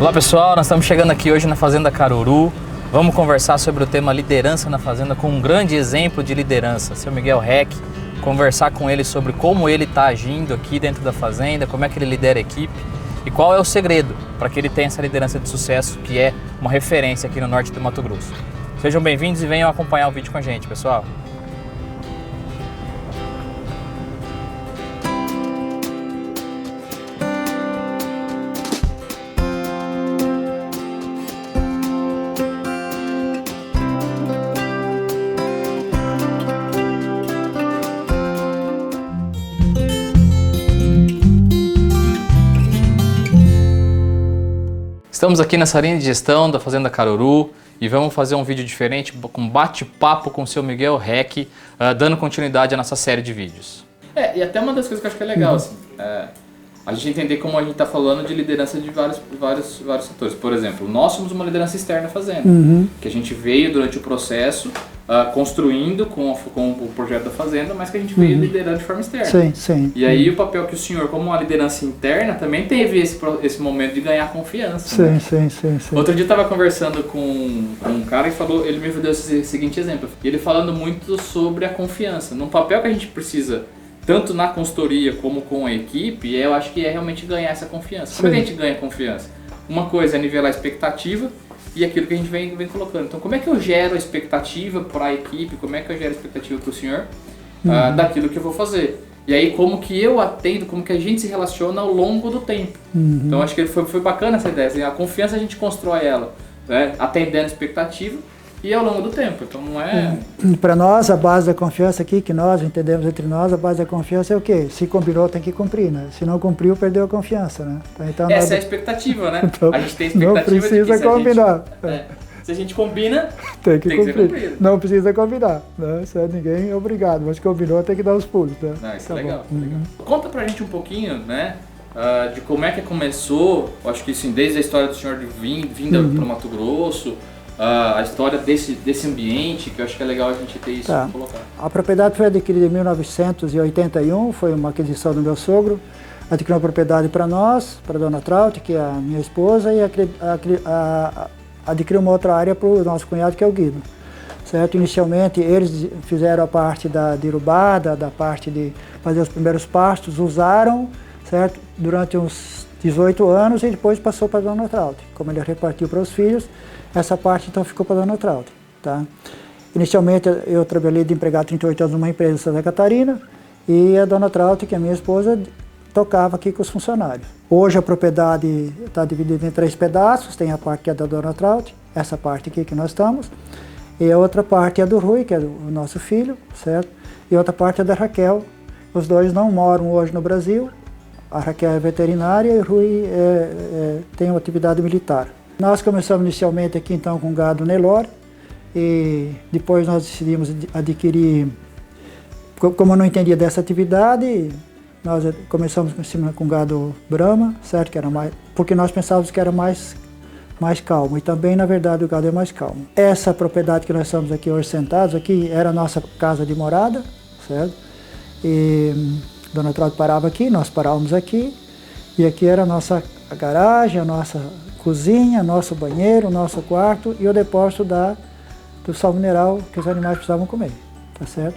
Olá pessoal, nós estamos chegando aqui hoje na Fazenda Caruru. Vamos conversar sobre o tema liderança na fazenda com um grande exemplo de liderança, seu Miguel Reck. Conversar com ele sobre como ele está agindo aqui dentro da fazenda, como é que ele lidera a equipe e qual é o segredo para que ele tenha essa liderança de sucesso que é uma referência aqui no norte do Mato Grosso. Sejam bem-vindos e venham acompanhar o vídeo com a gente, pessoal. Estamos aqui nessa linha de gestão da Fazenda Caruru e vamos fazer um vídeo diferente com bate-papo com o seu Miguel Reck, dando continuidade à nossa série de vídeos. E até uma das coisas que eu acho que é legal, assim, a gente entender como a gente está falando de liderança de vários setores. Por exemplo, nós somos uma liderança externa fazenda, que a gente veio durante o processo construindo com o projeto da fazenda, mas que a gente veio liderando de forma externa. Sim, sim. E aí o papel que o senhor, como uma liderança interna, também teve esse momento de ganhar confiança. Sim, né? sim. Outro dia eu estava conversando com um cara e ele me deu esse seguinte exemplo. E ele falando muito sobre a confiança. Num papel que a gente precisa, tanto na consultoria como com a equipe, eu acho que é realmente ganhar essa confiança. Como é que a gente ganha confiança? Uma coisa é nivelar a expectativa e aquilo que a gente vem colocando. Então, como é que eu gero a expectativa para a equipe, como é que eu gero a expectativa para o senhor daquilo que eu vou fazer? E aí, como que eu atendo, como que a gente se relaciona ao longo do tempo. Então, acho que foi bacana essa ideia. Assim, a confiança a gente constrói ela, né, atendendo a expectativa e ao longo do tempo. Então, não é... Para nós, a base da confiança aqui, que nós entendemos entre nós, a base da confiança é o quê? Se combinou, tem que cumprir, né? Se não cumpriu, perdeu a confiança, né? Então, essa é a expectativa, né? Então, a gente tem expectativa não precisa de que combinar. Se a gente combina, tem que ser cumprido. Não precisa combinar, né? Se ninguém é obrigado, mas combinou, tem que dar os pulos, né? Não, isso é legal. Conta pra gente um pouquinho, né? De como é que começou, acho que assim, desde a história do senhor de vinda para o Mato Grosso, a história desse ambiente, que eu acho que é legal a gente ter isso para colocar. A propriedade foi adquirida em 1981, foi uma aquisição do meu sogro, adquiriu uma propriedade para nós, para a dona Traut, que é a minha esposa, e adquiriu uma outra área para o nosso cunhado, que é o Guido. Certo? Inicialmente eles fizeram a parte da derrubada, da parte de fazer os primeiros pastos, usaram, certo? Durante uns 18 anos e depois passou para a dona Traut. Como ele repartiu para os filhos, essa parte então ficou para a dona Traut. Tá? Inicialmente eu trabalhei de empregado 38 anos numa empresa em Santa Catarina e a dona Traut, que é minha esposa, tocava aqui com os funcionários. Hoje a propriedade está dividida em 3 pedaços, tem a parte que é da dona Traut, essa parte aqui que nós estamos, e a outra parte é do Rui, que é o nosso filho, certo? E a outra parte é da Raquel. Os dois não moram hoje no Brasil, a Raquel é veterinária e o Rui tem uma atividade militar. Nós começamos inicialmente aqui então com gado Nelore e depois nós decidimos adquirir, como eu não entendia dessa atividade, nós começamos com gado Brahma, certo? Que era mais, porque nós pensávamos que era mais calmo e também na verdade o gado é mais calmo. Essa propriedade que nós estamos aqui hoje sentados aqui era a nossa casa de morada, certo? E a dona Traut parava aqui, nós parávamos aqui e aqui era a nossa garagem, a nossa cozinha, nosso banheiro, nosso quarto e o depósito do sal mineral que os animais precisavam comer, tá certo?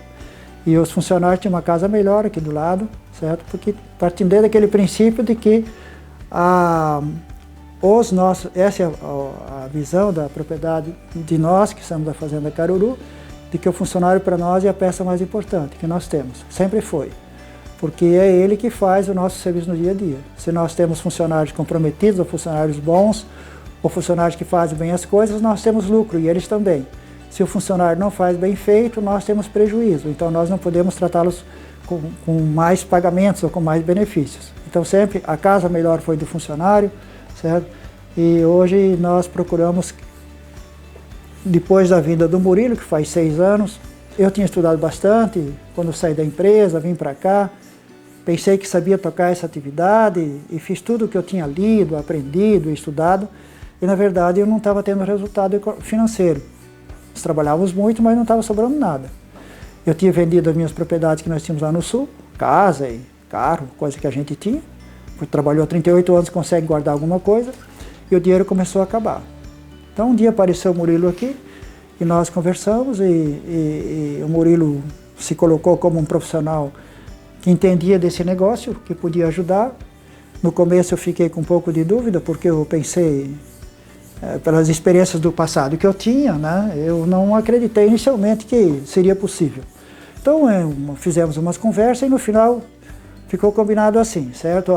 E os funcionários tinham uma casa melhor aqui do lado, certo? Porque partindo daquele princípio de que essa é a visão da propriedade de nós que estamos da Fazenda Caruru, de que o funcionário para nós é a peça mais importante que nós temos, sempre foi. Porque é ele que faz o nosso serviço no dia a dia. Se nós temos funcionários comprometidos, ou funcionários bons, ou funcionários que fazem bem as coisas, nós temos lucro, e eles também. Se o funcionário não faz bem feito, nós temos prejuízo. Então nós não podemos tratá-los com mais pagamentos ou com mais benefícios. Então sempre a casa melhor foi do funcionário, certo? E hoje nós procuramos, depois da vinda do Murilo, que faz 6 anos, eu tinha estudado bastante, quando saí da empresa, vim para cá, pensei que sabia tocar essa atividade e fiz tudo o que eu tinha lido, aprendido, estudado, e na verdade eu não estava tendo resultado financeiro. Nós trabalhávamos muito, mas não estava sobrando nada. Eu tinha vendido as minhas propriedades que nós tínhamos lá no sul, casa e carro, coisa que a gente tinha. Trabalhou 38 anos, consegue guardar alguma coisa. e o dinheiro começou a acabar. Então um dia apareceu o Murilo aqui, e nós conversamos, e o Murilo se colocou como um profissional que entendia desse negócio, que podia ajudar. No começo eu fiquei com um pouco de dúvida, porque eu pensei, pelas experiências do passado que eu tinha, né, eu não acreditei inicialmente que seria possível. Então fizemos umas conversas e no final ficou combinado assim, certo?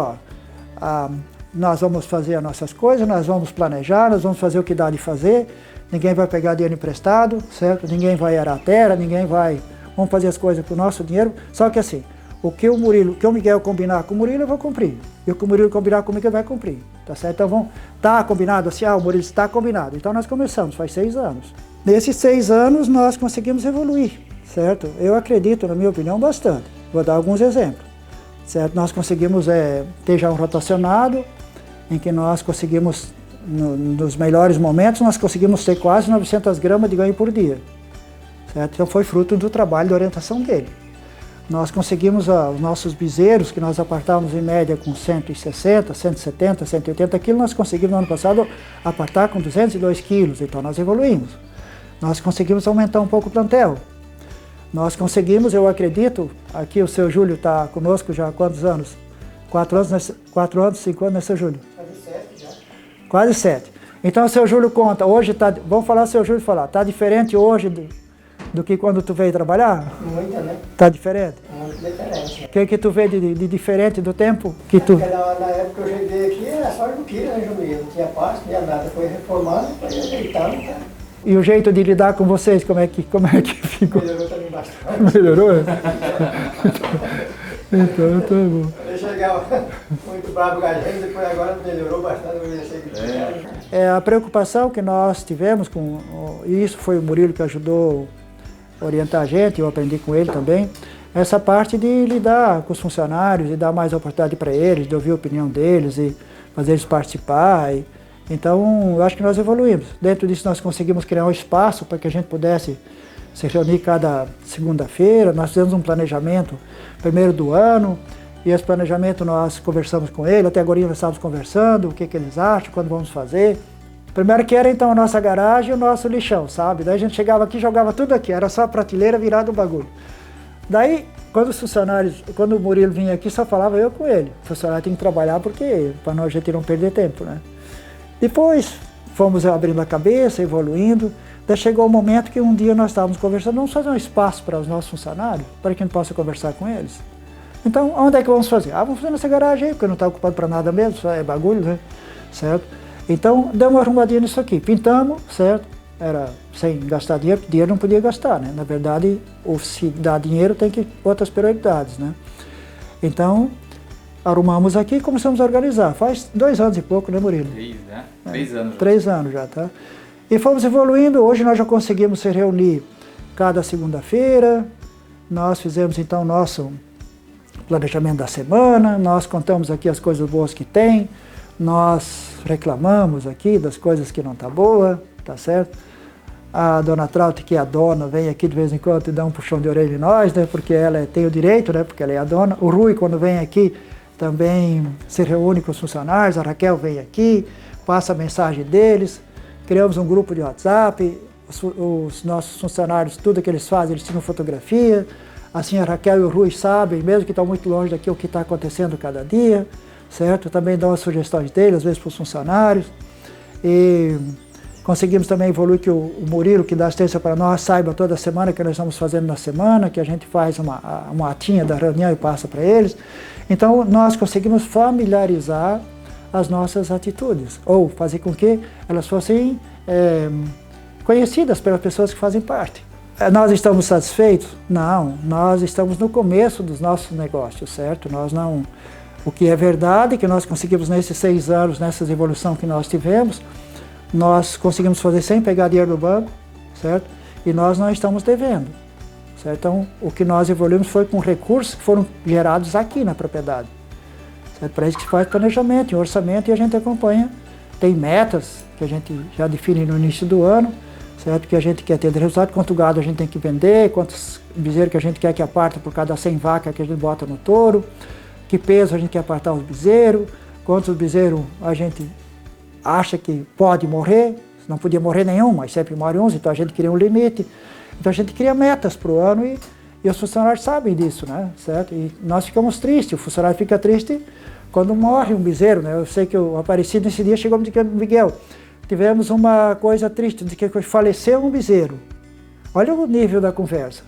Nós vamos fazer as nossas coisas, nós vamos planejar, nós vamos fazer o que dá de fazer, ninguém vai pegar dinheiro emprestado, certo? Ninguém vai arar a terra, vamos fazer as coisas com o nosso dinheiro, só que assim, o que o Miguel combinar com o Murilo, eu vou cumprir. E o que o Murilo combinar comigo, ele vai cumprir. Tá certo? Então, tá combinado assim? O Murilo está combinado. Então, nós começamos, faz 6 anos. Nesses 6 anos, nós conseguimos evoluir, certo? Eu acredito, na minha opinião, bastante. Vou dar alguns exemplos, certo? Nós conseguimos ter já um rotacionado, em que nós conseguimos, nos melhores momentos, nós conseguimos ter quase 900 gramas de ganho por dia, certo? Então, foi fruto do trabalho de orientação dele. Nós conseguimos os nossos bezerros, que nós apartávamos em média com 160, 170, 180 quilos, nós conseguimos no ano passado apartar com 202 quilos, então nós evoluímos. Nós conseguimos aumentar um pouco o plantel. Nós conseguimos, eu acredito, aqui o seu Júlio está conosco já há quantos anos? 4 anos, 5 anos, né, seu Júlio? Quase 7 já. Quase 7. Então o seu Júlio conta, hoje está, vamos falar, seu Júlio falar, está diferente hoje do que quando tu veio trabalhar? Muito, né? Tá diferente? Muito diferente. O que tu vê de diferente do tempo que tu... Porque na época que eu cheguei aqui era só junquilha, né, Julinho? Não tinha pasto, não tinha nada. Foi reformando, foi ajeitando, tá? E o jeito de lidar com vocês, como é que ficou? Melhorou também bastante. Melhorou? Então, tá bom. Eu chegava muito bravo com a gente, depois agora melhorou bastante, eu já cheguei. A preocupação que nós tivemos e isso foi o Murilo que ajudou a orientar a gente, eu aprendi com ele também, essa parte de lidar com os funcionários e dar mais oportunidade para eles, de ouvir a opinião deles e fazer eles participar. Então, eu acho que nós evoluímos. Dentro disso, nós conseguimos criar um espaço para que a gente pudesse se reunir cada segunda-feira. Nós fizemos um planejamento primeiro do ano, e esse planejamento nós conversamos com ele, até agora nós estávamos conversando, o que eles acham, quando vamos fazer. Primeiro que era então a nossa garagem e o nosso lixão, sabe? Daí a gente chegava aqui e jogava tudo aqui, era só a prateleira virada o bagulho. Daí, quando o Murilo vinha aqui, só falava eu com ele. O funcionário tem que trabalhar porque, para a gente não perder tempo, né? Depois, fomos abrindo a cabeça, evoluindo. Daí chegou o momento que um dia nós estávamos conversando, vamos fazer um espaço para os nossos funcionários, para que a gente possa conversar com eles. Então, onde é que vamos fazer? Vamos fazer nessa garagem aí, porque não está ocupado para nada mesmo, só é bagulho, né? Certo? Então, deu uma arrumadinha nisso aqui. Pintamos, certo? Era sem gastar dinheiro, porque dinheiro não podia gastar, né? Na verdade, se dá dinheiro tem que outras prioridades, né? Então, arrumamos aqui e começamos a organizar. Faz 2 anos e pouco, né, Murilo? 3, né? 3 anos. 3 anos já, tá? E fomos evoluindo. Hoje nós já conseguimos se reunir cada segunda-feira. Nós fizemos, então, nosso planejamento da semana. Nós contamos aqui as coisas boas que tem. Nós reclamamos aqui das coisas que não tá boa, tá certo? A dona Traut, que é a dona, vem aqui de vez em quando e dá um puxão de orelha em nós, né? Porque ela tem o direito, né? Porque ela é a dona. O Rui, quando vem aqui, também se reúne com os funcionários. A Raquel vem aqui, passa a mensagem deles. Criamos um grupo de WhatsApp. Os nossos funcionários, tudo que eles fazem, eles tiram fotografia. Assim a Raquel e o Rui sabem, mesmo que estão muito longe daqui, o que está acontecendo cada dia. Certo? Também dão as sugestões dele, às vezes para os funcionários. E conseguimos também evoluir que o Murilo, que dá assistência para nós, saiba toda semana o que nós estamos fazendo na semana, que a gente faz uma atinha da reunião e passa para eles. Então, nós conseguimos familiarizar as nossas atitudes, ou fazer com que elas fossem conhecidas pelas pessoas que fazem parte. Nós estamos satisfeitos? Não, nós estamos no começo dos nossos negócios, certo? Nós não... O que é verdade é que nós conseguimos nesses 6 anos, nessa evolução que nós tivemos, nós conseguimos fazer sem pegar dinheiro do banco, certo? E nós não estamos devendo, certo? Então, o que nós evoluímos foi com recursos que foram gerados aqui na propriedade, certo? Para isso que se faz planejamento e orçamento e a gente acompanha. Tem metas que a gente já define no início do ano, certo? Que a gente quer ter de resultado, quanto gado a gente tem que vender, quantos bezerros que a gente quer que aparta por cada 100 vacas que a gente bota no touro, que peso a gente quer apartar os bezerros, quantos bezerros a gente acha que pode morrer, não podia morrer nenhum, mas sempre morre uns, então a gente cria um limite. Então a gente cria metas para o ano e os funcionários sabem disso, né? Certo? E nós ficamos tristes, o funcionário fica triste quando morre um bezerro, né? Eu sei que o Aparecido nesse dia chegou me dizendo, Miguel, tivemos uma coisa triste, de que faleceu um bezerro. Olha o nível da conversa.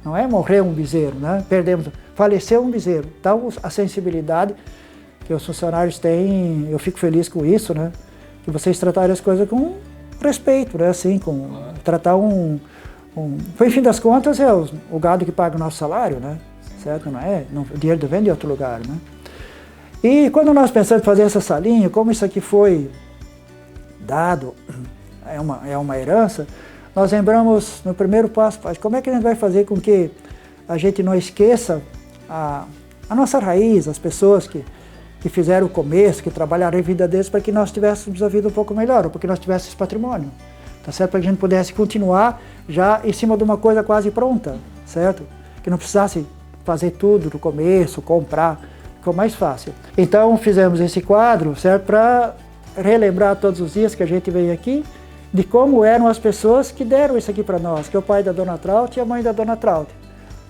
Não é morrer um bezerro, né? Perdemos, faleceu um bezerro. Então a sensibilidade que os funcionários têm, eu fico feliz com isso, né? Que vocês tratarem as coisas com respeito, né? Assim, tratar no fim das contas é o gado que paga o nosso salário, né? Certo? Não é? O dinheiro vem de outro lugar, né? E quando nós pensamos em fazer essa salinha, como isso aqui foi dado, é uma herança, nós lembramos no primeiro passo, como é que a gente vai fazer com que a gente não esqueça a nossa raiz, as pessoas que fizeram o começo, que trabalharam a vida deles para que nós tivéssemos a vida um pouco melhor, ou para que nós tivéssemos patrimônio, tá certo? Para que a gente pudesse continuar já em cima de uma coisa quase pronta, certo? Que não precisasse fazer tudo do começo, comprar, ficou mais fácil. Então fizemos esse quadro, certo? Para relembrar todos os dias que a gente veio aqui, de como eram as pessoas que deram isso aqui para nós, que é o pai da Dona Traut e a mãe da Dona Traut.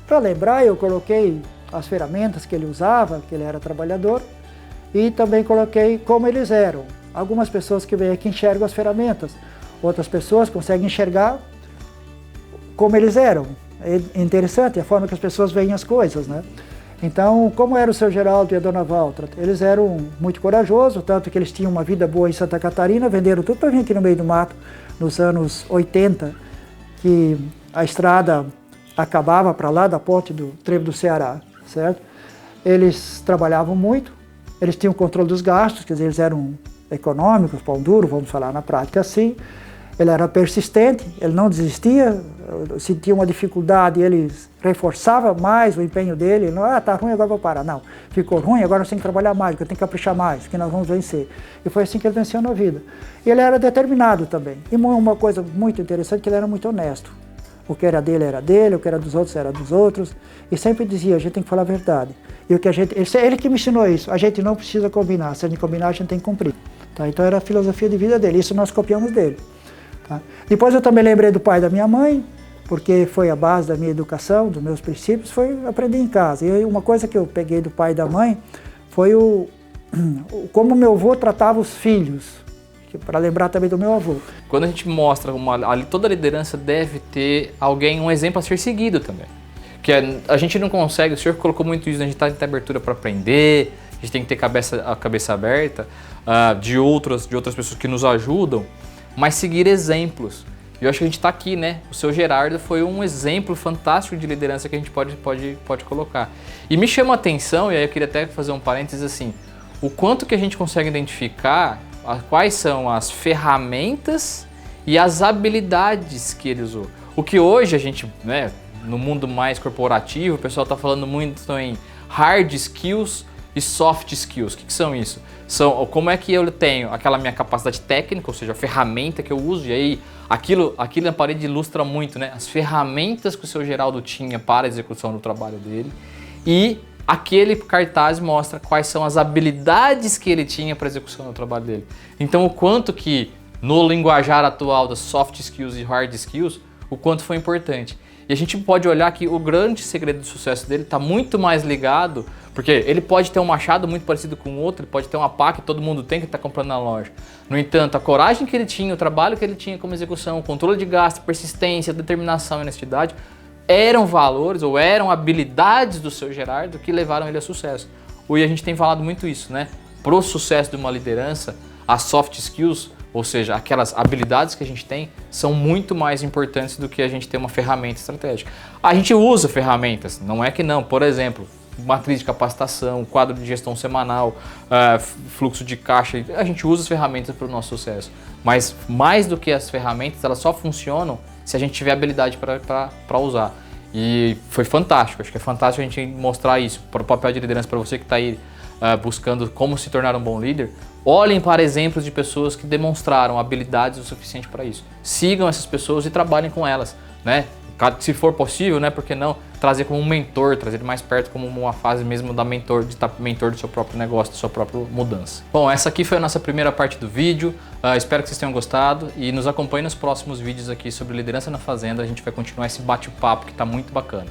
Para lembrar, eu coloquei as ferramentas que ele usava, que ele era trabalhador, e também coloquei como eles eram. Algumas pessoas que vêm aqui enxergam as ferramentas, outras pessoas conseguem enxergar como eles eram. É interessante a forma que as pessoas veem as coisas, né? Então, como era o seu Geraldo e a Dona Valtra? Eles eram muito corajosos, tanto que eles tinham uma vida boa em Santa Catarina, venderam tudo para vir aqui no meio do mato, nos anos 80, que a estrada acabava para lá da ponte do Trevo do Ceará, certo? Eles trabalhavam muito, eles tinham controle dos gastos, quer dizer, eles eram econômicos, pão duro, vamos falar na prática assim. Ele era persistente, ele não desistia, sentia uma dificuldade, ele reforçava mais o empenho dele. Não, tá ruim, agora vou parar. Não, ficou ruim, agora nós temos que trabalhar mais, eu tenho que caprichar mais, que nós vamos vencer. E foi assim que ele venceu na vida. E ele era determinado também. E uma coisa muito interessante, que ele era muito honesto. O que era dele, o que era dos outros era dos outros. E sempre dizia, a gente tem que falar a verdade. E o que ele que me ensinou isso, a gente não precisa combinar, se a gente combinar, a gente tem que cumprir. Tá? Então era a filosofia de vida dele, isso nós copiamos dele. Tá? Depois eu também lembrei do pai da minha mãe, porque foi a base da minha educação, dos meus princípios, foi aprender em casa. E uma coisa que eu peguei do pai e da mãe foi como meu avô tratava os filhos, para lembrar também do meu avô. Quando a gente mostra toda a liderança deve ter alguém, um exemplo a ser seguido também. Que a gente não consegue, o senhor colocou muito isso, a gente está em abertura para aprender, a gente tem que ter a cabeça aberta de outras pessoas que nos ajudam, mas seguir exemplos. Eu acho que a gente está aqui, né? O seu Gerardo foi um exemplo fantástico de liderança que a gente pode colocar. E me chama a atenção, e aí eu queria até fazer um parênteses assim, o quanto que a gente consegue identificar quais são as ferramentas e as habilidades que ele usou. O que hoje a gente, né, no mundo mais corporativo, o pessoal está falando muito em hard skills e soft skills. O que são isso? São como é que eu tenho aquela minha capacidade técnica, ou seja, a ferramenta que eu uso, e aí aquilo na parede ilustra muito, né? As ferramentas que o seu Geraldo tinha para a execução do trabalho dele, e aquele cartaz mostra quais são as habilidades que ele tinha para a execução do trabalho dele. Então o quanto que no linguajar atual das soft skills e hard skills, o quanto foi importante. E a gente pode olhar que o grande segredo do sucesso dele está muito mais ligado, porque ele pode ter um machado muito parecido com o outro, ele pode ter uma pá que todo mundo tem que está comprando na loja. No entanto, a coragem que ele tinha, o trabalho que ele tinha como execução, o controle de gasto, persistência, determinação e honestidade, eram valores ou eram habilidades do seu Gerardo que levaram ele a sucesso. E a gente tem falado muito isso, né? Para o sucesso de uma liderança, as soft skills, ou seja, aquelas habilidades que a gente tem, são muito mais importantes do que a gente ter uma ferramenta estratégica. A gente usa ferramentas, não é que não. Por exemplo, matriz de capacitação, quadro de gestão semanal, fluxo de caixa, a gente usa as ferramentas para o nosso sucesso. Mas mais do que as ferramentas, elas só funcionam se a gente tiver habilidade para usar. E foi fantástico, acho que é fantástico a gente mostrar isso para o papel de liderança, para você que está aí buscando como se tornar um bom líder. Olhem para exemplos de pessoas que demonstraram habilidades o suficiente para isso. Sigam essas pessoas e trabalhem com elas, né? se for possível, né, por que não trazer como um mentor, trazer ele mais perto como uma fase mesmo da mentor, de estar mentor do seu próprio negócio, da sua própria mudança. Bom, essa aqui foi a nossa primeira parte do vídeo, espero que vocês tenham gostado e nos acompanhem nos próximos vídeos aqui sobre liderança na fazenda. A gente vai continuar esse bate-papo que está muito bacana.